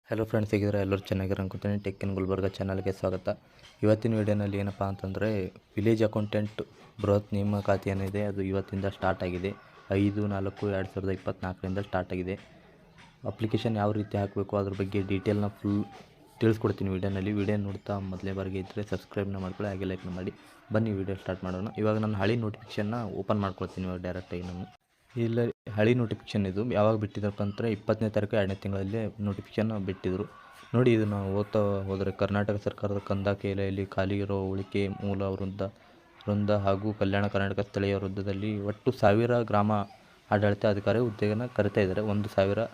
Hello friends, ಹೇಗಿದ್ರೆ ಎಲ್ಲರೂ ಚೆನ್ನಾಗಿರೋ ಅನ್ಕೋತೀನಿ. ಟೆಕ್ ಇನ್ ಗುಲ್ಬರ್ಗ ಚಾನಲ್ಗೆ ಸ್ವಾಗತ. ಇವತ್ತಿನ ವೀಡಿಯೋನಲ್ಲಿ ಏನಪ್ಪ ಅಂತಂದರೆ, ವಿಲೇಜ್ ಅಕೌಂಟೆಂಟ್ ಬೃಹತ್ ನೇಮಕಾತಿ ಏನಿದೆ ಅದು ಇವತ್ತಿಂದ ಸ್ಟಾರ್ಟ್ ಆಗಿದೆ. 5/4/2024ರಿಂದ ಸ್ಟಾರ್ಟ್ ಆಗಿದೆ. ಅಪ್ಲಿಕೇಶನ್ ಯಾವ ರೀತಿ ಹಾಕಬೇಕು ಅದ್ರ ಬಗ್ಗೆ ಡೀಟೇಲ್ನ ಫುಲ್ ತಿಳಿಸ್ಕೊಡ್ತೀನಿ ವೀಡಿಯೋನಲ್ಲಿ. ವೀಡಿಯೋ ನೋಡ್ತಾ ಮೊದಲೇ ಬಾರಿಗೆ ಇದ್ದರೆ ಸಬ್ಸ್ಕ್ರೈಬ್ನ ಮಾಡ್ಕೊಳ್ಳಿ, ಹಾಗೆ ಲೈಕ್ನ ಮಾಡಿ. ಬನ್ನಿ ವೀಡಿಯೋ ಸ್ಟಾರ್ಟ್ ಮಾಡೋಣ. ಇವಾಗ ನಾನು ಹಳಿ ನೋಟಿಫಿಕೇಷನ್ನ ಓಪನ್ ಮಾಡ್ಕೊಳ್ತೀನಿ ಇವಾಗ ಡೈರೆಕ್ಟಾಗಿ. ನಾನು ಇಲ್ಲ ಹಳಿ ನೋಟಿಫಿಕೇಷನ್ ಇದು ಯಾವಾಗ ಬಿಟ್ಟಿದ್ರಪ್ಪ ಅಂದರೆ 20ನೇ ತಾರೀಕು 2ನೇ ತಿಂಗಳಲ್ಲಿ ನೋಟಿಫಿಕೇಷನ್ ಬಿಟ್ಟಿದ್ದರು. ನೋಡಿ, ಇದು ನಾವು ಓದ್ತಾ ಹೋದರೆ ಕರ್ನಾಟಕ ಸರ್ಕಾರದ ಕಂದಾಯ ಇಲಾಖೆಯಲ್ಲಿ ಖಾಲಿ ಇರೋ ಉಳಿಕೆ ಮೂಲ ವೃಂದ ಹಾಗೂ ಕಲ್ಯಾಣ ಕರ್ನಾಟಕ ಸ್ಥಳೀಯ ವೃತ್ತದಲ್ಲಿ ಒಟ್ಟು 1000 ಗ್ರಾಮ ಆಡಳಿತ ಅಧಿಕಾರಿ ಹುದ್ದೆಯನ್ನು ಕರಿತಾ ಇದ್ದಾರೆ. 1000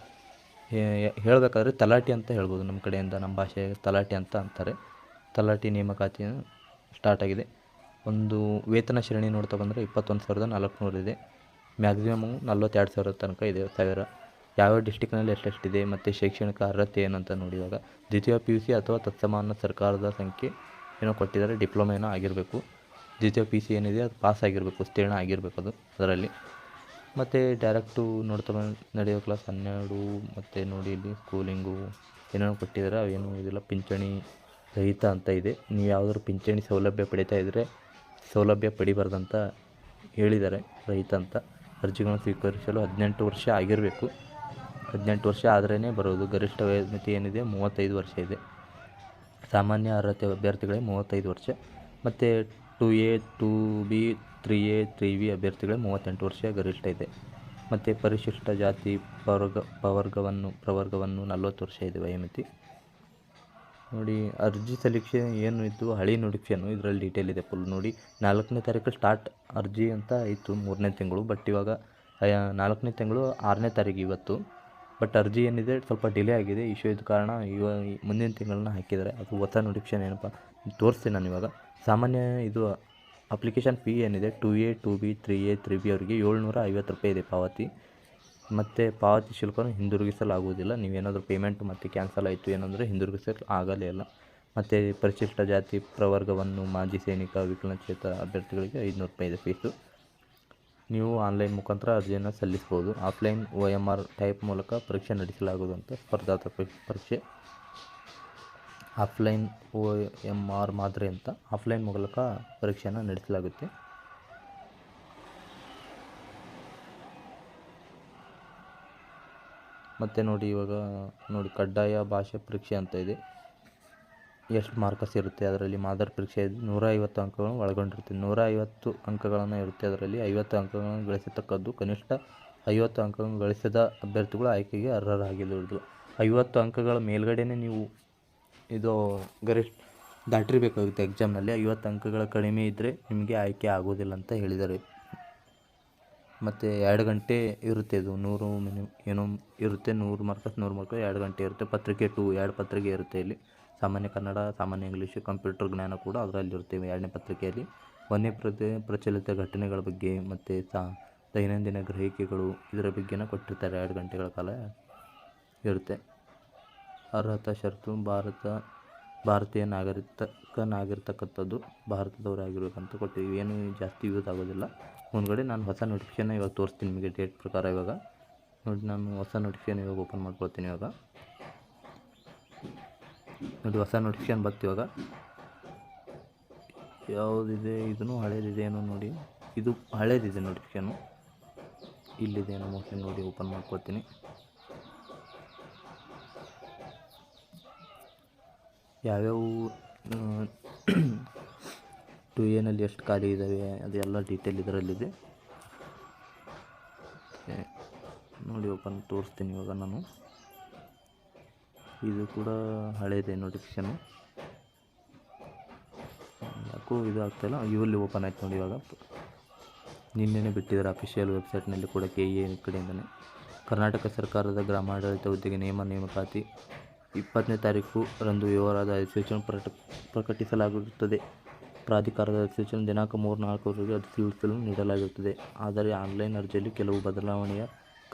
ಹೇಳಬೇಕಾದ್ರೆ ತಲಾಟಿ ಅಂತ ಹೇಳ್ಬೋದು. ನಮ್ಮ ಕಡೆಯಿಂದ ನಮ್ಮ ಭಾಷೆಗೆ ತಲಾಟಿ ಅಂತ ಅಂತಾರೆ. ತಲಾಟಿ ನೇಮಕಾತಿ ಸ್ಟಾರ್ಟ್ ಆಗಿದೆ. ಒಂದು ವೇತನ ಶ್ರೇಣಿ ನೋಡ್ತಾ ಬಂದರೆ 21,400 ಇದೆ. ಮ್ಯಾಕ್ಸಿಮಮ್ 42,000 ತನಕ ಇದೆ. 1000 ಯಾವ ಡಿಸ್ಟಿಕ್ನಲ್ಲಿ ಎಷ್ಟೆಷ್ಟಿದೆ ಮತ್ತು ಶೈಕ್ಷಣಿಕ ಅರ್ಹತೆ ಏನಂತ ನೋಡಿ. ಇವಾಗ ದ್ವಿತೀಯ PUC ಅಥವಾ ತತ್ಸಮಾನ ಸರ್ಕಾರದ ಸಂಖ್ಯೆ ಏನೋ ಕೊಟ್ಟಿದ್ದಾರೆ. ಡಿಪ್ಲೊಮಾ ಏನೋ ಆಗಿರಬೇಕು. ದ್ವಿತೀಯ PUC ಏನಿದೆ ಅದು ಪಾಸ್ ಆಗಿರಬೇಕು, ಉತ್ತೀರ್ಣ ಆಗಿರಬೇಕು ಅದು ಅದರಲ್ಲಿ. ಮತ್ತು ಡೈರೆಕ್ಟು ನೋಡ್ತಾ ನಡೆಯೋ ಕ್ಲಾಸ್ 12. ಮತ್ತು ನೋಡಿ ಇಲ್ಲಿ ಸ್ಕೂಲಿಂಗು ಏನೇನೋ ಕೊಟ್ಟಿದ್ದಾರೆ, ಅವೇನು ಇದಿಲ್ಲ. ಪಿಂಚಣಿ ರಹಿತ ಅಂತ ಇದೆ. ನೀವು ಯಾವುದಾದ್ರು ಪಿಂಚಣಿ ಸೌಲಭ್ಯ ಪಡಿತಾ ಇದ್ದರೆ ಸೌಲಭ್ಯ ಪಡಿಬಾರ್ದಂತ ಹೇಳಿದ್ದಾರೆ, ರಹಿತ ಅಂತ. ಅರ್ಜಿಗಳನ್ನು ಸ್ವೀಕರಿಸಲು 18 ವರ್ಷ ಆಗಿರಬೇಕು. 18 ವರ್ಷ ಆದ್ರೇ ಬರೋದು. ಗರಿಷ್ಠ ವಯೋಮಿತಿ ಏನಿದೆ 35 ವರ್ಷ ಇದೆ. ಸಾಮಾನ್ಯ ಅರ್ಹತೆ ಅಭ್ಯರ್ಥಿಗಳಿಗೆ 35 ವರ್ಷ. ಮತ್ತು 2A 2B 3A 3B ಅಭ್ಯರ್ಥಿಗಳಿಗೆ 38 ವರ್ಷ ಗರಿಷ್ಠ ಇದೆ. ಮತ್ತು ಪರಿಶಿಷ್ಟ ಜಾತಿ ಪ್ರವರ್ಗವನ್ನು 40 ವರ್ಷ ಇದೆ ವಯೋಮಿತಿ. ನೋಡಿ, ಅರ್ಜಿ ಸಲ್ಲಿಕೆ ಏನು ಇತ್ತು ಹಳಿ ನೋಟಿಫಿಕೇಷನು, ಇದರಲ್ಲಿ ಡೀಟೇಲ್ ಇದೆ ಫುಲ್ ನೋಡಿ. 4ನೇ ತಾರೀಕು ಸ್ಟಾರ್ಟ್ ಅರ್ಜಿ ಅಂತ ಇತ್ತು, 3ನೇ ತಿಂಗಳು. ಬಟ್ ಇವಾಗ 4ನೇ ತಿಂಗಳು 6ನೇ ತಾರೀಕು ಇವತ್ತು. ಬಟ್ ಅರ್ಜಿ ಏನಿದೆ ಸ್ವಲ್ಪ ಡಿಲೇ ಆಗಿದೆ. ಇಶ್ಯೂ ಇದ್ದ ಕಾರಣ ಮುಂದಿನ ತಿಂಗಳನ್ನ ಹಾಕಿದ್ದಾರೆ. ಅದು ಹೊಸ ನೋಟಿಫಿಕೇಷನ್ ಏನಪ್ಪ ತೋರಿಸ್ತೀನಿ ನಾನು ಇವಾಗ. ಸಾಮಾನ್ಯ ಇದು ಅಪ್ಲಿಕೇಶನ್ ಫೀ ಏನಿದೆ 2A 2B 3A 3B ಅವರಿಗೆ 750 ರೂಪಾಯಿ ಇದೆ ಪಾವತಿ. ಮತ್ತು ಪಾವತಿ ಶುಲ್ಕವನ್ನು ಹಿಂದಿರುಗಿಸಲಾಗುವುದಿಲ್ಲ. ನೀವೇನಾದರೂ ಪೇಮೆಂಟ್ ಮತ್ತು ಕ್ಯಾನ್ಸಲ್ ಆಯಿತು ಏನಂದರೆ ಹಿಂದಿರುಗಿಸಲು ಆಗಲೇ ಇಲ್ಲ. ಮತ್ತು ಪರಿಶಿಷ್ಟ ಜಾತಿ ಪ್ರವರ್ಗವನ್ನು ಮಾಜಿ ಸೈನಿಕ ವಿಕಲಚೇತನ ಅಭ್ಯರ್ಥಿಗಳಿಗೆ 500 ರೂಪಾಯಿ ಇದೆ ಫೀಸು. ನೀವು ಆನ್ಲೈನ್ ಮುಖಾಂತರ ಅರ್ಜಿಯನ್ನು ಸಲ್ಲಿಸ್ಬೋದು. ಆಫ್ಲೈನ್ OMR ಟೈಪ್ ಮೂಲಕ ಪರೀಕ್ಷೆ ನಡೆಸಲಾಗುವುದು ಅಂತ. ಸ್ಪರ್ಧಾತ್ಮಕ ಪರೀಕ್ಷೆ ಆಫ್ಲೈನ್ OMR ಮಾದರಿ ಅಂತ ಆಫ್ಲೈನ್ ಮೂಲಕ ಪರೀಕ್ಷೆಯನ್ನು ನಡೆಸಲಾಗುತ್ತೆ. ಮತ್ತು ನೋಡಿ, ಇವಾಗ ನೋಡಿ ಕಡ್ಡಾಯ ಭಾಷೆ ಪರೀಕ್ಷೆ ಅಂತ ಇದೆ. ಎಷ್ಟು ಮಾರ್ಕಸ್ ಇರುತ್ತೆ ಅದರಲ್ಲಿ. ಮಾದರಿ ಪರೀಕ್ಷೆ ಇದೆ. 150 ಅಂಕಗಳನ್ನು ಒಳಗೊಂಡಿರುತ್ತೆ. 150 ಅಂಕಗಳನ್ನು ಇರುತ್ತೆ. ಅದರಲ್ಲಿ 50 ಅಂಕಗಳನ್ನು ಗಳಿಸತಕ್ಕದ್ದು. ಕನಿಷ್ಠ 50 ಅಂಕಗಳನ್ನು ಗಳಿಸಿದ ಅಭ್ಯರ್ಥಿಗಳು ಆಯ್ಕೆಗೆ ಅರ್ಹರಾಗಿರುವುದು. 50 ಅಂಕಗಳ ಮೇಲ್ಗಡೆನೇ ನೀವು ಇದು ಗರಿಷ್ಠ ದಾಟಿರಬೇಕಾಗುತ್ತೆ ಎಕ್ಸಾಮ್ನಲ್ಲಿ. 50 ಅಂಕಗಳ ಕಡಿಮೆ ಇದ್ದರೆ ನಿಮಗೆ ಆಯ್ಕೆ ಆಗೋದಿಲ್ಲ ಅಂತ ಹೇಳಿದ್ದಾರೆ. ಮತ್ತು 2 ಗಂಟೆ ಇರುತ್ತೆ. ಇದು 100 ಏನೋ ಇರುತ್ತೆ. 100 ಮಾರ್ಕಸ್ 2 ಗಂಟೆ ಇರುತ್ತೆ. ಪತ್ರಿಕೆ 2 ಪತ್ರಿಕೆ ಇರುತ್ತೆ ಇಲ್ಲಿ. ಸಾಮಾನ್ಯ ಕನ್ನಡ, ಸಾಮಾನ್ಯ ಇಂಗ್ಲೀಷು, ಕಂಪ್ಯೂಟರ್ ಜ್ಞಾನ ಕೂಡ ಅದರಲ್ಲಿರುತ್ತೆ 2ನೇ ಪತ್ರಿಕೆಯಲ್ಲಿ. ಒಂದೇ ಪ್ರಚಲಿತ ಘಟನೆಗಳ ಬಗ್ಗೆ ಮತ್ತು ದೈನಂದಿನ ಗ್ರಹಿಕೆಗಳು ಇದರ ಬಗ್ಗೆನ ಕೊಟ್ಟಿರ್ತಾರೆ. 2 ಗಂಟೆಗಳ ಕಾಲ ಇರುತ್ತೆ. ಅರ್ಹತಾ ಷರತ್ತು ಭಾರತೀಯ ನಾಗರಿಕನಾಗಿರ್ತಕ್ಕಂಥದ್ದು, ಭಾರತದವರಾಗಿರ್ಬೇಕಂತ ಕೊಟ್ಟಿದ್ದೀವಿ. ಏನು ಜಾಸ್ತಿ ಯೂಸ್ ಆಗೋದಿಲ್ಲ. ಮುಂದ್ಗಡೆ ನಾನು ಹೊಸ ನೋಟಿಫಿಕೇಷನ್ ಇವಾಗ ತೋರಿಸ್ತೀನಿ ನಿಮಗೆ ಡೇಟ್ ಪ್ರಕಾರ. ಇವಾಗ ನೋಡಿ, ನಾನು ಹೊಸ ನೋಟಿಫಿಕೇಷನ್ ಇವಾಗ ಓಪನ್ ಮಾಡ್ಕೊಳ್ತೀನಿ. ಇವಾಗ ನೋಡಿ, ಹೊಸ ನೋಟಿಫಿಕೇಷನ್ ಬರ್ತು ಇವಾಗ. ಯಾವುದಿದೆ, ಇದನ್ನು ಹಳೇದಿದೆ ಏನೋ ನೋಡಿ. ಇದು ಹಳೇದಿದೆ ನೋಟಿಫಿಕೇಷನು. ಇಲ್ಲಿದೆ ಏನೋ ಮೋಸ್ಟ್ಲಿ. ನೋಡಿ, ಓಪನ್ ಮಾಡ್ಕೊಳ್ತೀನಿ. ಯಾವ್ಯಾವ 2Aನಲ್ಲಿ ಎಷ್ಟು ಖಾಲಿ ಇದ್ದಾವೆ ಅದೆಲ್ಲ ಡೀಟೇಲ್ ಇದರಲ್ಲಿದೆ ನೋಡಿ. ಓಪನ್ ತೋರಿಸ್ತೀನಿ ಇವಾಗ ನಾನು. ಇದು ಕೂಡ ಹಳೇದೆ ನೋಟಿಫಿಕೇಷನು. ಯಾಕೋ ಇದು ಆಗ್ತಾಯಿಲ್ಲ. ಇವಲ್ಲಿ ಓಪನ್ ಆಯ್ತು ನೋಡಿ. ಇವಾಗ ನಿನ್ನೆನೇ ಬಿಟ್ಟಿದ್ದಾರೆ ಅಫಿಷಿಯಲ್ ವೆಬ್ಸೈಟ್ನಲ್ಲಿ ಕೂಡ. KA ಕಡೆಯಿಂದನೇ ಕರ್ನಾಟಕ ಸರ್ಕಾರದ ಗ್ರಾಮಾಡಳಿತ ಹುದ್ದೆಗೆ ನೇಮಕಾತಿ 20ನೇ ತಾರೀಕು ರಂದು ವಿವರವಾದ ಅಧಿಸೂಚನೆ ಪ್ರಕಟಿಸಲಾಗಿರುತ್ತದೆ. ಪ್ರಾಧಿಕಾರದ ಅಧಿಸೂಚನೆ ದಿನಾಂಕ 3/4 ಅಧಿಸೂಚನೆ ನೀಡಲಾಗಿರುತ್ತದೆ. ಆದರೆ ಆನ್ಲೈನ್ ಅರ್ಜಿಯಲ್ಲಿ ಕೆಲವು ಬದಲಾವಣೆಯ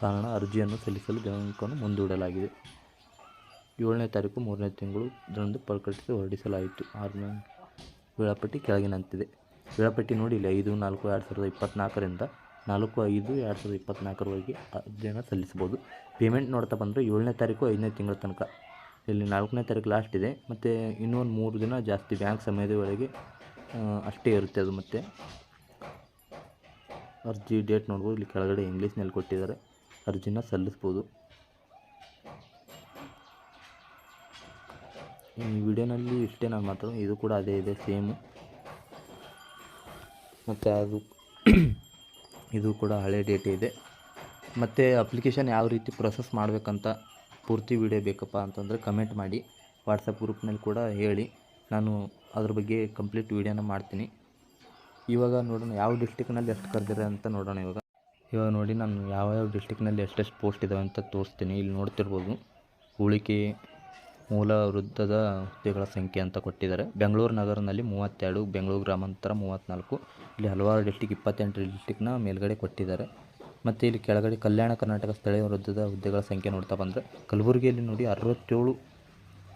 ಕಾರಣ ಅರ್ಜಿಯನ್ನು ಸಲ್ಲಿಸಲು ದಿನಾಂಕವನ್ನು ಮುಂದೂಡಲಾಗಿದೆ. 7ನೇ ತಾರೀಕು 3ನೇ ತಿಂಗಳು ರಂದು ಪ್ರಕಟಿಸಿ ಹೊರಡಿಸಲಾಯಿತು. 6ನೇ ವೇಳಾಪಟ್ಟಿ ಕೆಳಗಿನಂತಿದೆ. ವೇಳಾಪಟ್ಟಿ ನೋಡಿ ಇಲ್ಲಿ 5/4/2024ರಿಂದ 4/5/2024ವರೆಗೆ ಅರ್ಜಿಯನ್ನು ಸಲ್ಲಿಸಬಹುದು. ಪೇಮೆಂಟ್ ನೋಡ್ತಾ ಬಂದರೆ 7ನೇ ತಾರೀಕು 5ನೇ ತಿಂಗಳ ತನಕ ಇಲ್ಲಿ 4ನೇ ತಾರೀಕು ಲಾಸ್ಟ್ ಇದೆ. ಮತ್ತು ಇನ್ನೂ ಒಂದು 3 ದಿನ ಜಾಸ್ತಿ ಬ್ಯಾಂಕ್ ಸಮಯದ ಒಳಗೆ ಅಷ್ಟೇ ಇರುತ್ತೆ ಅದು. ಮತ್ತು ಅರ್ಜಿ ಡೇಟ್ ನೋಡ್ಬೋದು, ಇಲ್ಲಿ ಕೆಳಗಡೆ ಇಂಗ್ಲೀಷ್ನಲ್ಲಿ ಕೊಟ್ಟಿದ್ದಾರೆ. ಅರ್ಜಿನ ಸಲ್ಲಿಸ್ಬೋದು. ಈ ವಿಡಿಯೋನಲ್ಲಿ ಇಷ್ಟೇ ನಾನು ಮಾತಾಡೋದು. ಇದು ಕೂಡ ಅದೇ ಇದೆ ಸೇಮು. ಮತ್ತು ಅದು ಇದು ಕೂಡ ಹಳೆ ಡೇಟ್ ಇದೆ. ಮತ್ತು ಅಪ್ಲಿಕೇಶನ್ ಯಾವ ರೀತಿ ಪ್ರೊಸೆಸ್ ಮಾಡಬೇಕಂತ ಪೂರ್ತಿ ವಿಡಿಯೋ ಬೇಕಪ್ಪ ಅಂತಂದರೆ ಕಮೆಂಟ್ ಮಾಡಿ. ವಾಟ್ಸಪ್ ಗ್ರೂಪ್ನಲ್ಲಿ ಕೂಡ ಹೇಳಿ, ನಾನು ಅದ್ರ ಬಗ್ಗೆ ಕಂಪ್ಲೀಟ್ ವಿಡಿಯೋನ ಮಾಡ್ತೀನಿ. ಇವಾಗ ನೋಡೋಣ ಯಾವ ಡಿಸ್ಟಿಕ್ನಲ್ಲಿ ಎಷ್ಟು ಕರೆದಿರ ಅಂತ ನೋಡೋಣ. ಇವಾಗ ನೋಡಿ ನಾನು ಯಾವ್ಯಾವ ಡಿಸ್ಟಿಕ್ನಲ್ಲಿ ಎಷ್ಟೆಷ್ಟು ಪೋಸ್ಟ್ ಇದ್ದಾವೆ ಅಂತ ತೋರಿಸ್ತೀನಿ. ಇಲ್ಲಿ ನೋಡ್ತಿರ್ಬೋದು, ಉಳಿಕೆ ಮೂಲ ವೃದ್ಧದ ಹುದ್ದೆಗಳ ಸಂಖ್ಯೆ ಅಂತ ಕೊಟ್ಟಿದ್ದಾರೆ. ಬೆಂಗಳೂರು ನಗರದಲ್ಲಿ 32, ಬೆಂಗಳೂರು ಗ್ರಾಮಾಂತರ 34, ಇಲ್ಲಿ ಹಲವಾರು ಡಿಸ್ಟಿಕ್ 28 ಡಿಸ್ಟಿಕ್ನ ಮೇಲ್ಗಡೆ ಕೊಟ್ಟಿದ್ದಾರೆ. ಮತ್ತು ಇಲ್ಲಿ ಕೆಳಗಡೆ ಕಲ್ಯಾಣ ಕರ್ನಾಟಕ ಸ್ಥಳೀಯ ವೃದ್ಧದ ಹುದ್ದೆಗಳ ಸಂಖ್ಯೆ ನೋಡ್ತಾ ಬಂದರೆ ಕಲಬುರಗಿಯಲ್ಲಿ ನೋಡಿ 67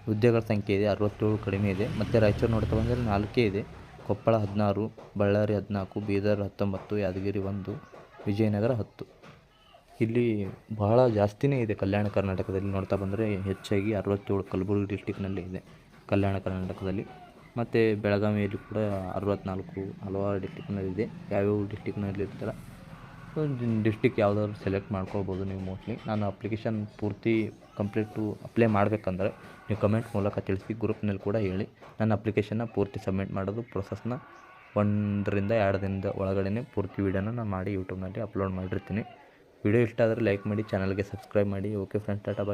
ಹುದ್ದೆಗಳ ಸಂಖ್ಯೆ ಇದೆ, 67 ಕಡಿಮೆ ಇದೆ. ಮತ್ತು ರಾಯಚೂರು ನೋಡ್ತಾ ಬಂದರೆ 4 ಇದೆ, ಕೊಪ್ಪಳ 16, ಬಳ್ಳಾರಿ 14, ಬೀದರ್ 19, ಯಾದಗಿರಿ 1, ವಿಜಯನಗರ 10. ಇಲ್ಲಿ ಬಹಳ ಜಾಸ್ತಿನೇ ಇದೆ ಕಲ್ಯಾಣ ಕರ್ನಾಟಕದಲ್ಲಿ ನೋಡ್ತಾ ಬಂದರೆ. ಹೆಚ್ಚಾಗಿ 67 ಕಲಬುರಗಿ ಡಿಸ್ಟಿಕ್ನಲ್ಲಿ ಇದೆ ಕಲ್ಯಾಣ ಕರ್ನಾಟಕದಲ್ಲಿ. ಮತ್ತು ಬೆಳಗಾವಿಯಲ್ಲಿ ಕೂಡ 64 ಹಲವಾರು ಡಿಸ್ಟಿಕ್ನಲ್ಲಿದೆ. ಯಾವ್ಯಾವ ಡಿಸ್ಟಿಕ್ನಲ್ಲಿ ಇರ್ತಾರೆ ಡಿಸ್ಟಿಕ್ ಯಾವುದಾದ್ರು ಸೆಲೆಕ್ಟ್ ಮಾಡ್ಕೊಳ್ಬೋದು ನೀವು. ಮೋಸ್ಟ್ಲಿ ನಾನು ಅಪ್ಲಿಕೇಶನ್ ಪೂರ್ತಿ ಕಂಪ್ಲೀಟು ಅಪ್ಲೈ ಮಾಡಬೇಕಂದ್ರೆ ನೀವು ಕಮೆಂಟ್ ಮೂಲಕ ತಿಳಿಸಿ. ಗ್ರೂಪ್ನಲ್ಲಿ ಕೂಡ ಹೇಳಿ. ನನ್ನ ಅಪ್ಲಿಕೇಶನ್ನ ಪೂರ್ತಿ ಸಬ್ಮಿಟ್ ಮಾಡೋದು ಪ್ರೊಸೆಸ್ನ 1 ರಿಂದ 2 ದಿನದ ಒಳಗಡೆ ಪೂರ್ತಿ ವೀಡಿಯೋನ ನಾನು ಮಾಡಿ ಯೂಟ್ಯೂಬ್ನಲ್ಲಿ ಅಪ್ಲೋಡ್ ಮಾಡಿರ್ತೀನಿ. ವಿಡಿಯೋ ಇಷ್ಟ ಆದರೆ ಲೈಕ್ ಮಾಡಿ, ಚಾನಲ್ಗೆ ಸಬ್ಸ್ಕ್ರೈಬ್ ಮಾಡಿ. ಓಕೆ ಫ್ರೆಂಡ್ಸ್, ಟಾಟಾ ಬಾಯ್.